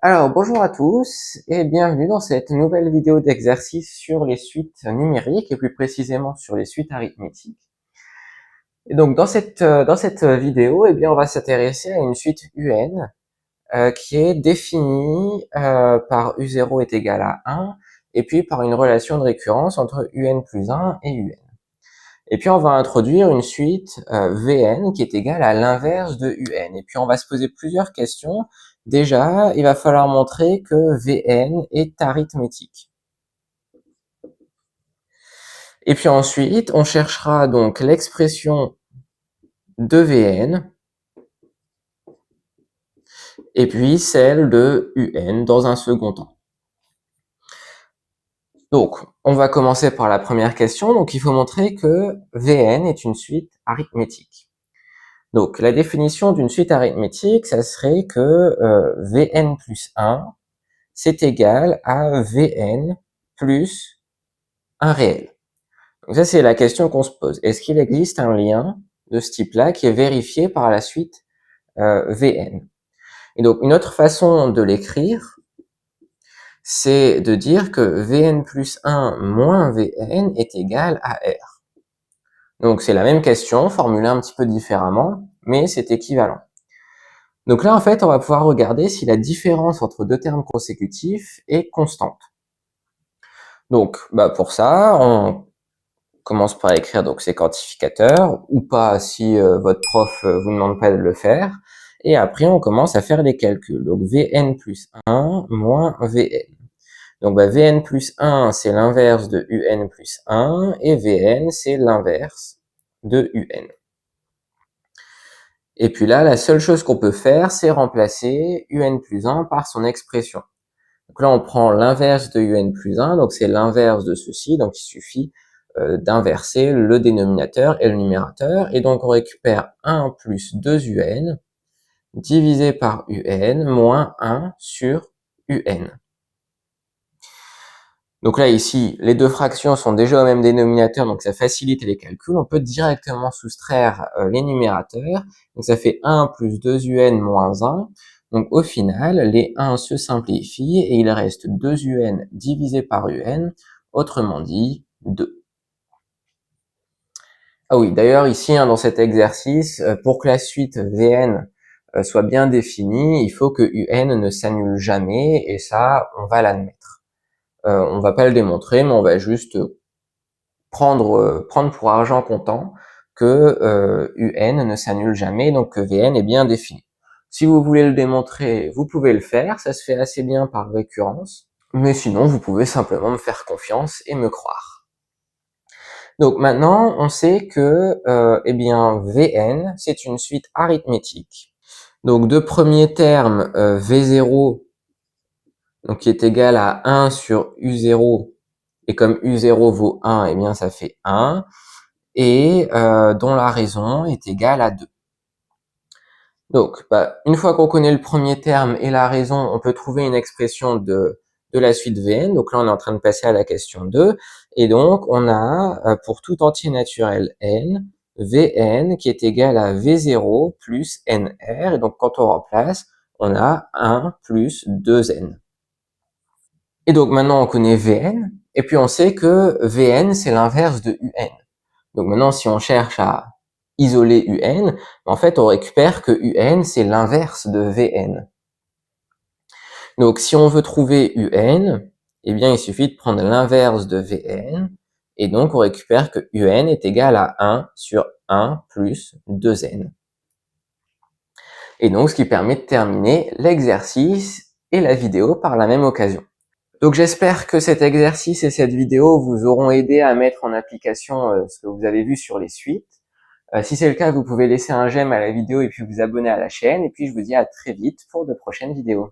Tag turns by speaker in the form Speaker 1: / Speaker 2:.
Speaker 1: Alors, bonjour à tous et bienvenue dans cette nouvelle vidéo d'exercice sur les suites numériques et plus précisément sur les suites arithmétiques. Et donc, dans cette vidéo, on va s'intéresser à une suite UN qui est définie par U0 est égal à 1 et puis par une relation de récurrence entre UN plus 1 et UN. Et puis, on va introduire une suite Vn qui est égale à l'inverse de Un. Et puis, on va se poser plusieurs questions. Déjà, il va falloir montrer que Vn est arithmétique. Et puis ensuite, on cherchera donc l'expression de Vn et puis celle de Un dans un second temps. Donc, on va commencer par la première question. Donc, il faut montrer que Vn est une suite arithmétique. Donc, la définition d'une suite arithmétique, ça serait que Vn plus 1, c'est égal à Vn plus un réel. Donc ça, c'est la question qu'on se pose. Est-ce qu'il existe un lien de ce type-là qui est vérifié par la suite Vn? Et donc, une autre façon de l'écrire, c'est de dire que Vn plus 1 moins Vn est égal à R. Donc, c'est la même question, formulée un petit peu différemment, mais c'est équivalent. Donc là, en fait, on va pouvoir regarder si la différence entre deux termes consécutifs est constante. Donc, pour ça, on commence par écrire donc ces quantificateurs, ou pas si votre prof vous demande pas de le faire. Et après, on commence à faire les calculs. Donc, Vn plus 1 moins Vn. Donc, Vn plus 1, c'est l'inverse de Un plus 1, et Vn, c'est l'inverse de Un. Et puis là, la seule chose qu'on peut faire, c'est remplacer Un plus 1 par son expression. Donc là, on prend l'inverse de Un plus 1, donc c'est l'inverse de ceci, donc il suffit d'inverser le dénominateur et le numérateur, et donc on récupère 1 plus 2 Un divisé par Un moins 1 sur Un. Donc là, ici, les deux fractions sont déjà au même dénominateur, donc ça facilite les calculs. On peut directement soustraire les numérateurs. Donc ça fait 1 plus 2 Un moins 1. Donc au final, les 1 se simplifient et il reste 2 Un divisé par Un, autrement dit 2. Ah oui, d'ailleurs ici, dans cet exercice, pour que la suite Vn soit bien définie, il faut que Un ne s'annule jamais, et ça, on va l'admettre. On va pas le démontrer, mais on va juste prendre pour argent comptant que UN ne s'annule jamais, donc que Vn est bien défini. Si vous voulez le démontrer, vous pouvez le faire, ça se fait assez bien par récurrence, mais sinon vous pouvez simplement me faire confiance et me croire. Donc maintenant, on sait que Vn, c'est une suite arithmétique. Donc deux premiers termes, V0, donc qui est égal à 1 sur U0, et comme U0 vaut 1, eh bien ça fait 1, et dont la raison est égale à 2. Donc, une fois qu'on connaît le premier terme et la raison, on peut trouver une expression de la suite Vn. Donc là, on est en train de passer à la question 2. Et donc, on a, pour tout entier naturel n, Vn qui est égal à V0 plus Nr. Et donc, quand on remplace, on a 1 plus 2n. Et donc, maintenant, on connaît Vn. Et puis, on sait que Vn, c'est l'inverse de Un. Donc maintenant, si on cherche à isoler UN, en fait, on récupère que UN, c'est l'inverse de Vn. Donc si on veut trouver UN, eh bien, il suffit de prendre l'inverse de Vn, et donc on récupère que UN est égal à 1 sur 1 plus 2n. Et donc, ce qui permet de terminer l'exercice et la vidéo par la même occasion. Donc j'espère que cet exercice et cette vidéo vous auront aidé à mettre en application ce que vous avez vu sur les suites. Si c'est le cas, vous pouvez laisser un j'aime à la vidéo et puis vous abonner à la chaîne. Et puis je vous dis à très vite pour de prochaines vidéos.